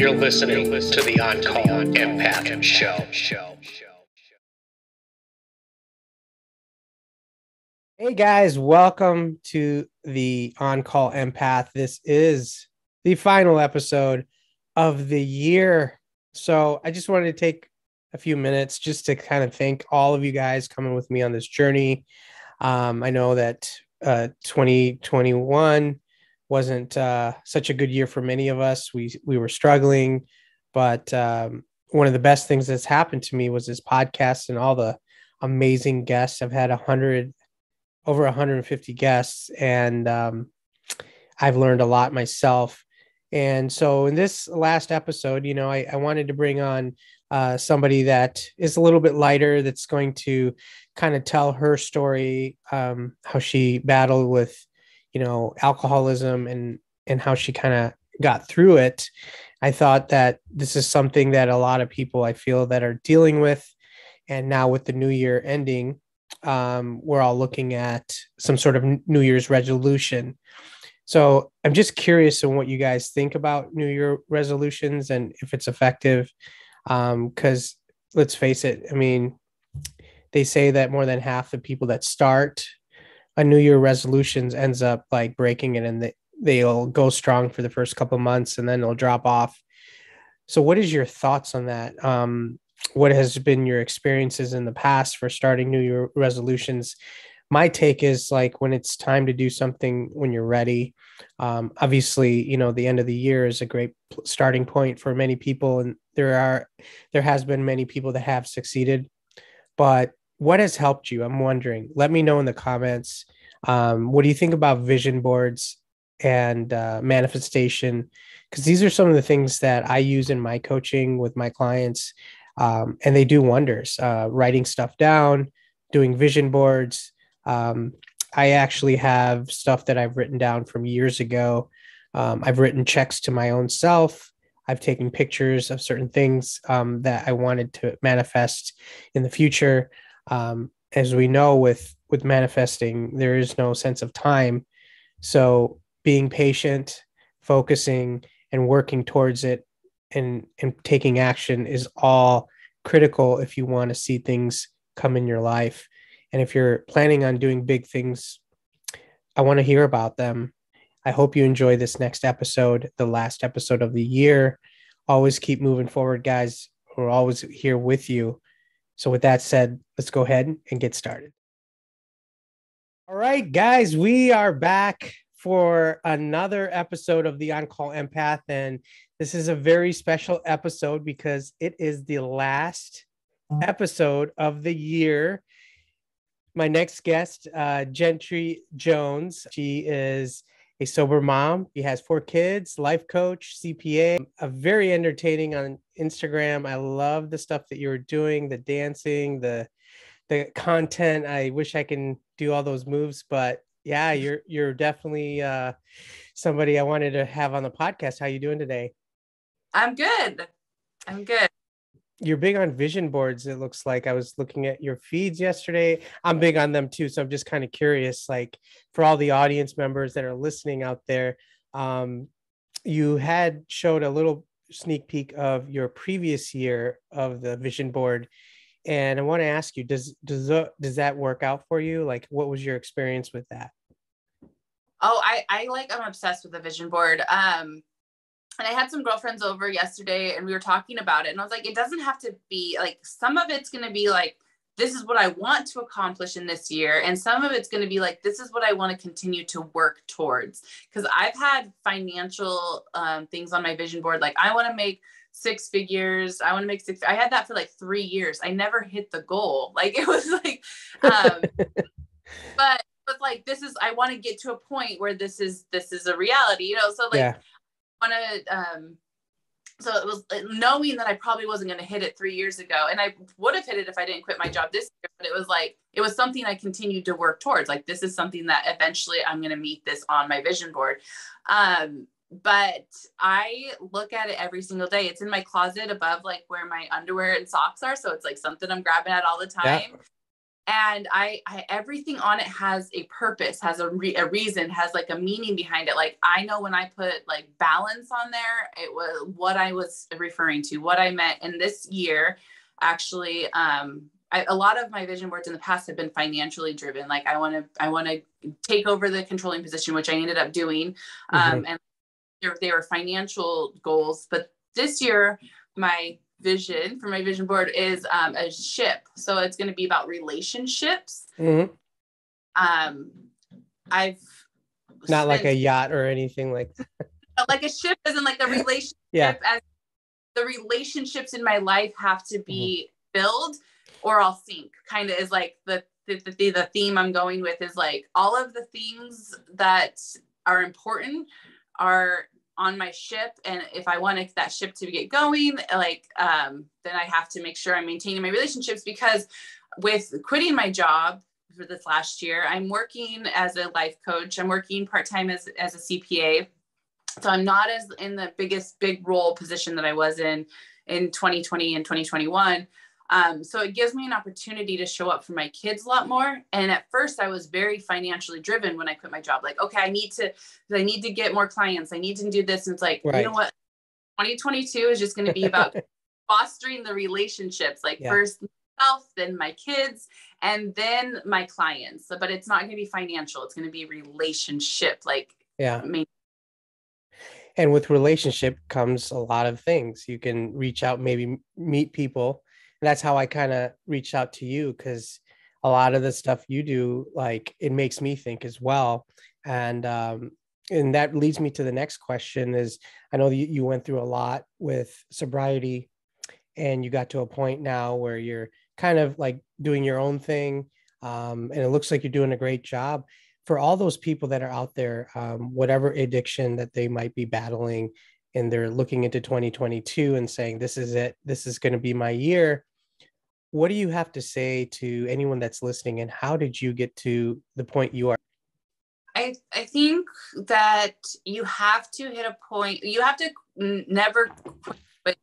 You're listening to the On Call Empath Show. Hey guys, welcome to the On Call Empath. This is the final episode of the year. So I just wanted to take a few minutes just to kind of thank all of you guys coming with me on this journey. I know that 2021 wasn't such a good year for many of us. We were struggling, but one of the best things that's happened to me was this podcast and all the amazing guests. I've had over 150 guests, and I've learned a lot myself. And so in this last episode, I wanted to bring on somebody that is a little bit lighter, that's going to kind of tell her story, how she battled with, alcoholism and how she kind of got through it. I thought that this is something that a lot of people, I feel, that are dealing with. And now with the new year ending, we're all looking at some sort of New Year's resolution. So I'm just curious on what you guys think about New Year resolutions and if it's effective. Because let's face it, I mean, they say that more than half the people that start a New Year resolutions ends up like breaking it, and they'll go strong for the first couple of months and then they'll drop off. So what is your thoughts on that? What has been your experiences in the past for starting New Year resolutions? My take is like when it's time to do something when you're ready. Obviously, the end of the year is a great starting point for many people, and there has been many people that have succeeded. But what has helped you? I'm wondering. Let me know in the comments. What do you think about vision boards and manifestation? Because these are some of the things that I use in my coaching with my clients. And they do wonders, writing stuff down, doing vision boards. I actually have stuff that I've written down from years ago. I've written checks to my own self. I've taken pictures of certain things that I wanted to manifest in the future. As we know, with manifesting, there is no sense of time. So being patient, focusing, and working towards it and taking action is all critical if you want to see things come in your life. And if you're planning on doing big things, I want to hear about them. I hope you enjoy this next episode, the last episode of the year. Always keep moving forward, guys. We're always here with you. So with that said, let's go ahead and get started. All right, guys, we are back for another episode of the On Call Empath. And this is a very special episode because it is the last episode of the year. My next guest, Gentry Jones. She is a sober mom. She has 4 kids, life coach, CPA, very entertaining on Instagram. I love the stuff that you're doing, the dancing, the content. I wish I can do all those moves, but yeah, you're definitely somebody I wanted to have on the podcast. How you doing today? I'm good. You're big on vision boards. It looks like. I was looking at your feeds yesterday. I'm big on them too. So I'm just kind of curious, like for all the audience members that are listening out there, you had showed a little sneak peek of your previous year of the vision board. And I want to ask you, does that work out for you? Like, what was your experience with that? Oh, I'm obsessed with the vision board. And I had some girlfriends over yesterday and we were talking about it. And I was like, it doesn't have to be like, some of it's going to be like, this is what I want to accomplish in this year. And some of it's going to be like, this is what I want to continue to work towards. Because I've had financial things on my vision board. Like I want to make 6 figures. I want to make I had that for like 3 years. I never hit the goal. Like it was like, but like, I want to get to a point where this is a reality, So like, yeah. So it was knowing that I probably wasn't going to hit it 3 years ago, and I would have hit it if I didn't quit my job this year, but it was something I continued to work towards. Like, this is something that eventually I'm going to meet this on my vision board. But I look at it every single day. It's in my closet above like where my underwear and socks are. So it's like something I'm grabbing at all the time. Yeah. And I everything on it has a purpose, has a reason, has like a meaning behind it. Like I know when I put like balance on there, it was what I was referring to, what I meant. And this year, actually, a lot of my vision boards in the past have been financially driven. Like I want to take over the controlling position, which I ended up doing. And they were financial goals. But this year, my vision for my vision board is a ship. So it's going to be about relationships. I've not like a yacht or anything like that. Like a ship isn't like the relationship as the relationships in my life have to be filled or I'll sink, kind of is like the theme I'm going with is like all of the things that are important are on my ship. And if I want that ship to get going, like, then I have to make sure I'm maintaining my relationships, because with quitting my job for this last year, I'm working as a life coach. I'm working part-time as a CPA. So I'm not as in the big role position that I was in 2020 and 2021. So it gives me an opportunity to show up for my kids a lot more. And at first I was very financially driven when I quit my job. Like, okay, I need to get more clients. I need to do this. And it's like, you know what? 2022 is just going to be about fostering the relationships, like first myself, then my kids, and then my clients. But it's not going to be financial. It's going to be relationship. Like, and with relationship comes a lot of things. You can reach out, maybe meet people. And that's how I kind of reached out to you, because a lot of the stuff you do, like, it makes me think as well. And that leads me to the next question is, I know you went through a lot with sobriety, and you got to a point now where you're kind of like doing your own thing. And it looks like you're doing a great job. For all those people that are out there, whatever addiction that they might be battling, and they're looking into 2022 and saying, this is it, this is going to be my year. What do you have to say to anyone that's listening, and how did you get to the point you are? I think that you have to hit a point, you have to never quit, but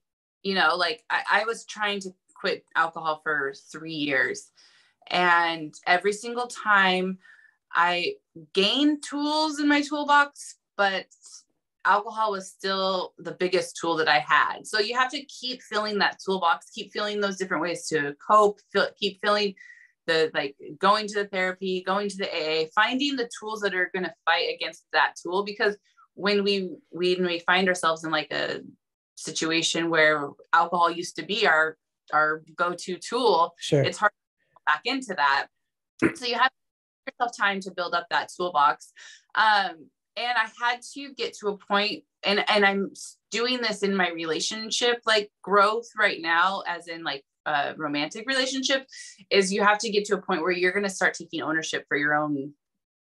like I was trying to quit alcohol for 3 years, and every single time I gained tools in my toolbox, but alcohol was still the biggest tool that I had. So you have to keep filling that toolbox, keep filling those different ways to cope, keep filling the, like, going to the therapy, going to the AA, finding the tools that are going to fight against that tool. Because when we find ourselves in like a situation where alcohol used to be our go-to tool, it's hard to go back into that. So you have to give yourself time to build up that toolbox. And I had to get to a point, and I'm doing this in my relationship, like growth right now, as in like a romantic relationship, is you have to get to a point where you're going to start taking ownership for your own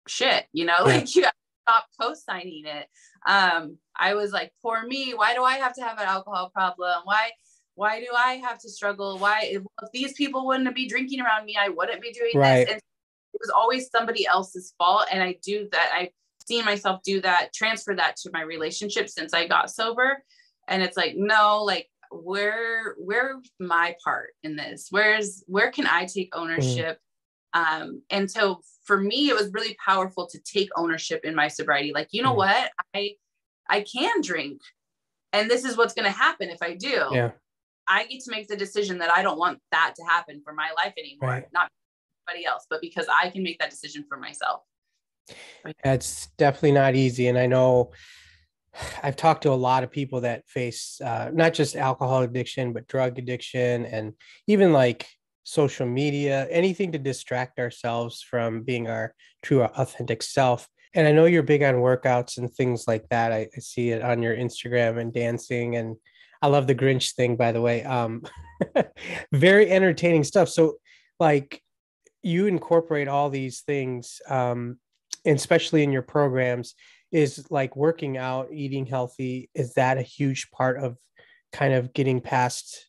shit, like you have to stop co-signing it. I was like, poor me, why do I have to have an alcohol problem? Why do I have to struggle? If these people wouldn't be drinking around me, I wouldn't be doing this. And it was always somebody else's fault. And I do that. I've seen myself do that, transfer that to my relationship since I got sober. And it's like, no, like, where's my part in this? Where can I take ownership? And so for me, it was really powerful to take ownership in my sobriety. Like, what? I can drink, and this is what's going to happen if I do. I get to make the decision that I don't want that to happen for my life anymore, not anybody else, but because I can make that decision for myself. It's definitely not easy. And I know I've talked to a lot of people that face not just alcohol addiction, but drug addiction, and even like social media, anything to distract ourselves from being our true, authentic self. And I know you're big on workouts and things like that. I see it on your Instagram and dancing, and I love the Grinch thing, by the way. Very entertaining stuff. So like, you incorporate all these things, and especially in your programs. Is like working out, eating healthy, is that a huge part of kind of getting past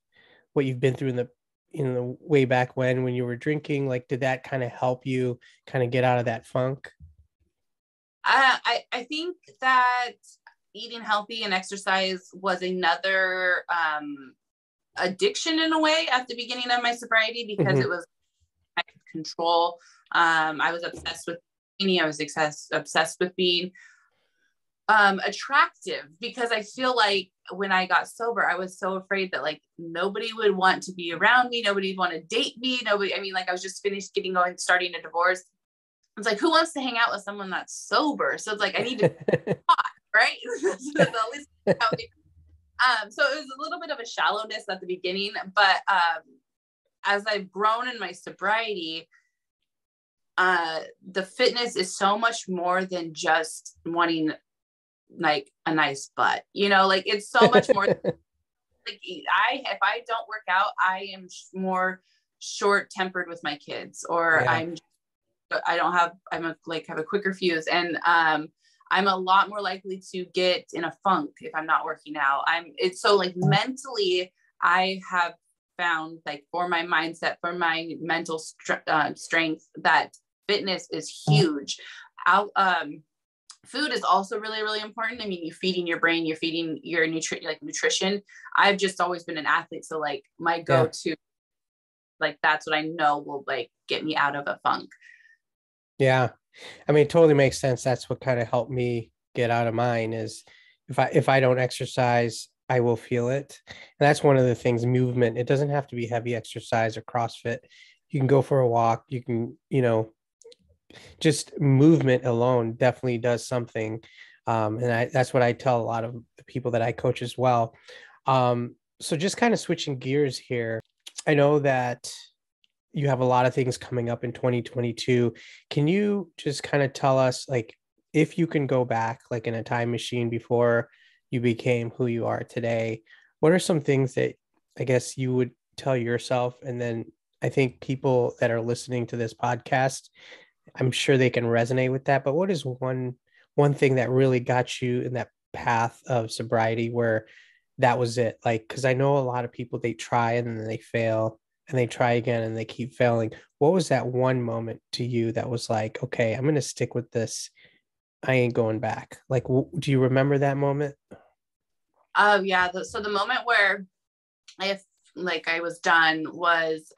what you've been through in the way back when you were drinking? Like, did that kind of help you kind of get out of that funk? I think that eating healthy and exercise was another addiction in a way at the beginning of my sobriety, because it was control. I was obsessed with bikini. I was obsessed with being attractive, because I feel like when I got sober, I was so afraid that like nobody would want to be around me. Nobody would want to date me. I mean, like I was just finished starting a divorce. It's like, who wants to hang out with someone that's sober? So it's like, I need to hot, right? So at least so it was a little bit of a shallowness at the beginning, but as I've grown in my sobriety, the fitness is so much more than just wanting like a nice butt, like it's so much more. Like if I don't work out, I am more short tempered with my kids, or I'm have a quicker fuse, and I'm a lot more likely to get in a funk if I'm not working out. It's so like mentally, I have found like for my mindset, for my mental strength, that fitness is huge. Food is also really, really important. I mean, you're feeding your brain, you're feeding your nutrition. I've just always been an athlete. So like my go-to, like, that's what I know will like get me out of a funk. Yeah. I mean, it totally makes sense. That's what kind of helped me get out of mine is if I don't exercise, I will feel it. And that's one of the things, movement. It doesn't have to be heavy exercise or CrossFit. You can go for a walk. You can, just movement alone definitely does something. And that's what I tell a lot of the people that I coach as well. So just kind of switching gears here. I know that you have a lot of things coming up in 2022. Can you just kind of tell us, like, if you can go back, like in a time machine before you became who you are today, what are some things that I guess you would tell yourself? And then I think people that are listening to this podcast, I'm sure they can resonate with that. But what is one thing that really got you in that path of sobriety where that was it? Like, because I know a lot of people, they try and then they fail and they try again and they keep failing. What was that one moment to you that was like, okay, I'm going to stick with this. I ain't going back. Like, do you remember that moment? Oh yeah. So the moment where I was done was,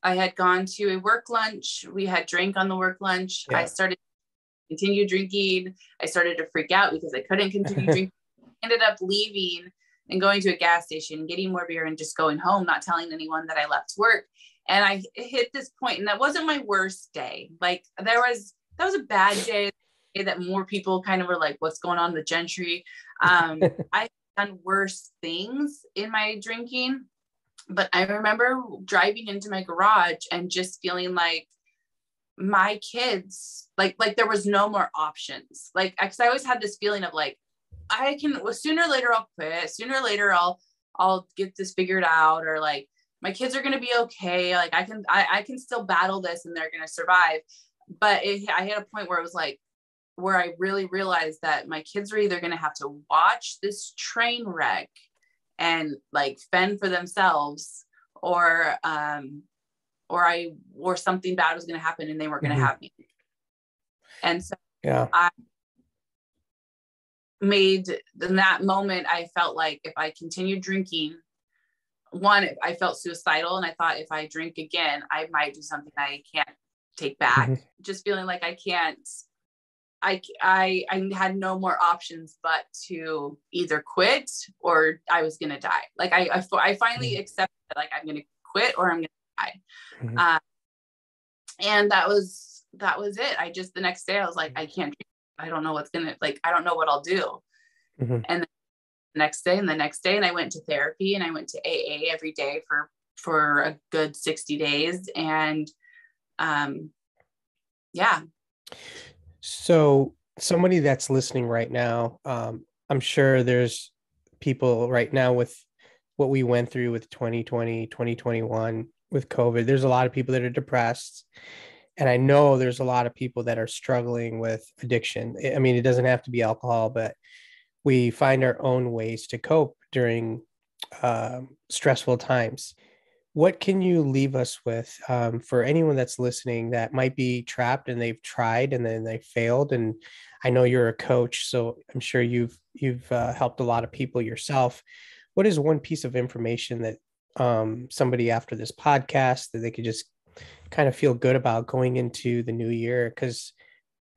I had gone to a work lunch. We had drank on the work lunch. Yeah. I started to continue drinking. I started to freak out because I couldn't continue drinking. Ended up leaving and going to a gas station, getting more beer and just going home, not telling anyone that I left work. And I hit this point, and that wasn't my worst day. Like that was a bad day that more people kind of were like, what's going on in the Gentry? I've done worse things in my drinking. But I remember driving into my garage and just feeling like my kids, like there was no more options. Like, cause I always had this feeling of like, sooner or later I'll quit. Sooner or later I'll get this figured out, or like my kids are going to be okay. Like I can still battle this and they're going to survive. But I hit a point where it was like, where I really realized that my kids were either going to have to watch this train wreck and like fend for themselves, or something bad was going to happen and they weren't going to have me. And so I made, in that moment, I felt like if I continued drinking, I felt suicidal, and I thought if I drink again, I might do something I can't take back. Just feeling like I had no more options but to either quit or I was going to die. Like I finally accepted that, like, I'm going to quit or I'm going to die. And that was it. The next day I was like, I can't drink. I don't know I don't know what I'll do. And the next day and the next day. And I went to therapy and I went to AA every day for a good 60 days. And yeah. So somebody that's listening right now, I'm sure there's people right now with what we went through with 2020, 2021 with COVID. There's a lot of people that are depressed. And I know there's a lot of people that are struggling with addiction. I mean, it doesn't have to be alcohol, but we find our own ways to cope during stressful times. What can you leave us with for anyone that's listening that might be trapped and they've tried and then they failed? And I know you're a coach, so I'm sure you've helped a lot of people yourself. What is one piece of information that somebody after this podcast that they could just kind of feel good about going into the new year, because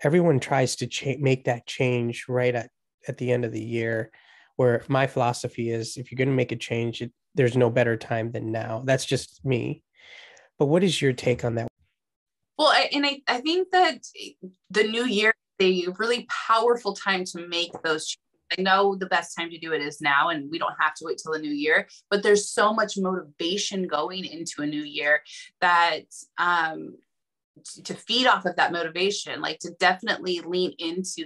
everyone tries to make that change right at the end of the year, where my philosophy is, if you're going to make a change, there's no better time than now. That's just me. But what is your take on that? Well, I think that the new year is a really powerful time to make those changes. I know the best time to do it is now, and we don't have to wait till the new year, but there's so much motivation going into a new year that to feed off of that motivation, like to definitely lean into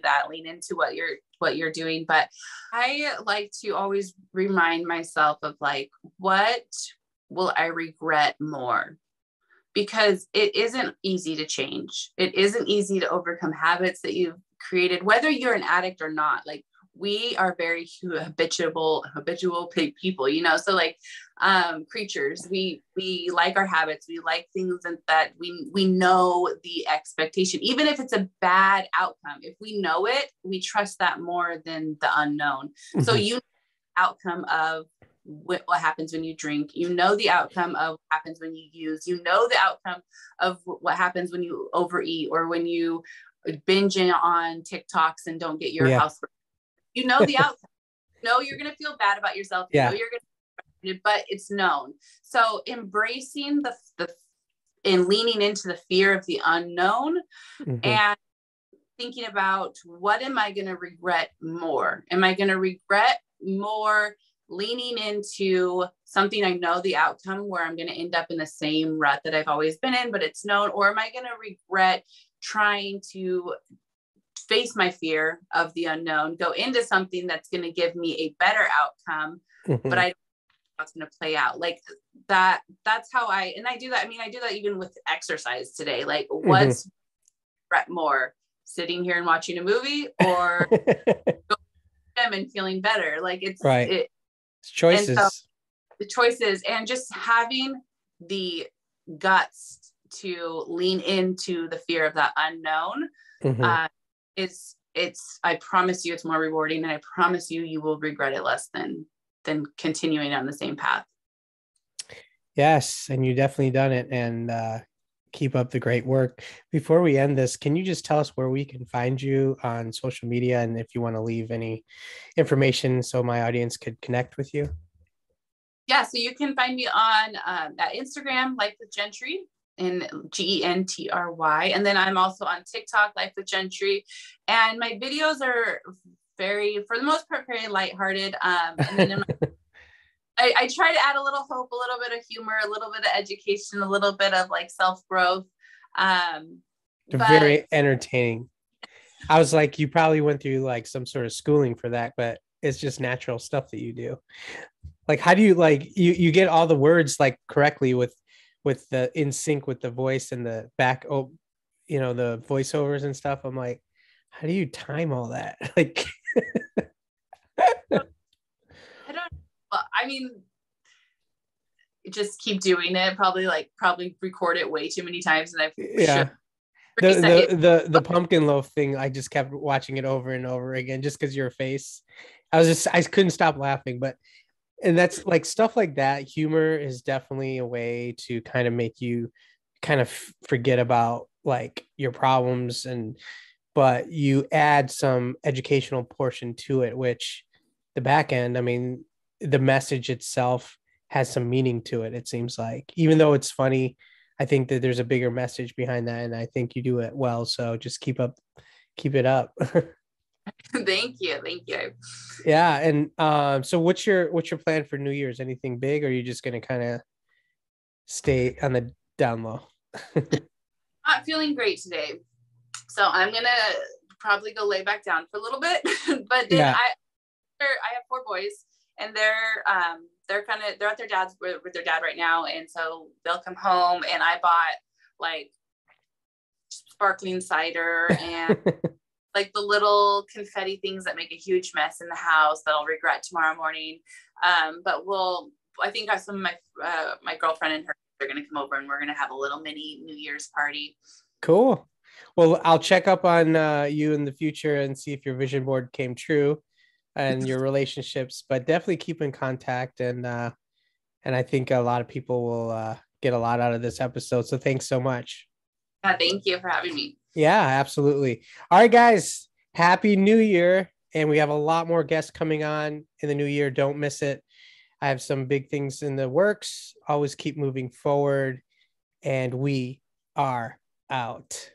what you're doing. But I like to always remind myself of like, what will I regret more? Because it isn't easy to change. It isn't easy to overcome habits that you've created, whether you're an addict or not. Like, we are very habitual people, you know, so like creatures, we like our habits, we like things that we know the expectation, even if it's a bad outcome. If we know it, we trust that more than the unknown. Mm-hmm. So you know the outcome of what happens when you drink, you know the outcome of what happens when you use, you know the outcome of what happens when you overeat or when you binge on TikToks and don't get your house. You know the outcome. You know you're going to feel bad about yourself. You know you're going to, but it's known. So embracing the and leaning into the fear of the unknown, mm-hmm. and thinking about, what am I going to regret more? Am I going to regret more leaning into something I know the outcome, where I'm going to end up in the same rut that I've always been in, but it's known? Or am I going to regret trying to face my fear of the unknown, go into something that's going to give me a better outcome, mm-hmm. but I don't know how it's going to play out like that? That's how I do that. I mean, I do that even with exercise today. Like, mm-hmm. what's more, sitting here and watching a movie, or going to the gym and feeling better? Like, it's right. It's choices. And so the choices, and just having the guts to lean into the fear of that unknown. Mm-hmm. I promise you it's more rewarding, and I promise you will regret it less than continuing on the same path. Yes. And you definitely done it, and keep up the great work. Before we end this, can you just tell us where we can find you on social media, and if you want to leave any information so my audience could connect with you? Yeah. So you can find me on at Instagram, Life with Gentry, in Gentry. And then I'm also on TikTok, Life with Gentry. And my videos are for the most part, very lighthearted. And then I try to add a little hope, a little bit of humor, a little bit of education, a little bit of like self-growth. Very entertaining. I was like, you probably went through like some sort of schooling for that, but it's just natural stuff that you do. Like, how do you like, you get all the words like correctly with the in sync with the voice and the back, you know, the voiceovers and stuff. I'm like, how do you time all that? Like, I don't, well, I mean, just keep doing it. Probably record it way too many times. And the pumpkin loaf thing, I just kept watching it over and over again, just because your face, I couldn't stop laughing. And that's like stuff like that. Humor is definitely a way to kind of make you kind of forget about like your problems, but you add some educational portion to it, which the back end, I mean, the message itself has some meaning to it. It seems like, even though it's funny, I think that there's a bigger message behind that, and I think you do it well. So just keep it up. Thank you. Yeah. And so what's your plan for New Year's? Anything big, or are you just going to kind of stay on the down low? Not feeling great today, so I'm gonna probably go lay back down for a little bit. But then I have 4 boys, and they're at their dad's with their dad right now, and so they'll come home, and I bought like sparkling cider and like the little confetti things that make a huge mess in the house that I'll regret tomorrow morning. But I think some of my girlfriend and her, they're going to come over, and we're going to have a little mini New Year's party. Cool. Well, I'll check up on you in the future and see if your vision board came true and your relationships, but definitely keep in contact. And I think a lot of people will get a lot out of this episode. So thanks so much. Thank you for having me. Yeah, absolutely. All right, guys, happy New Year. And we have a lot more guests coming on in the new year. Don't miss it. I have some big things in the works. Always keep moving forward. And we are out.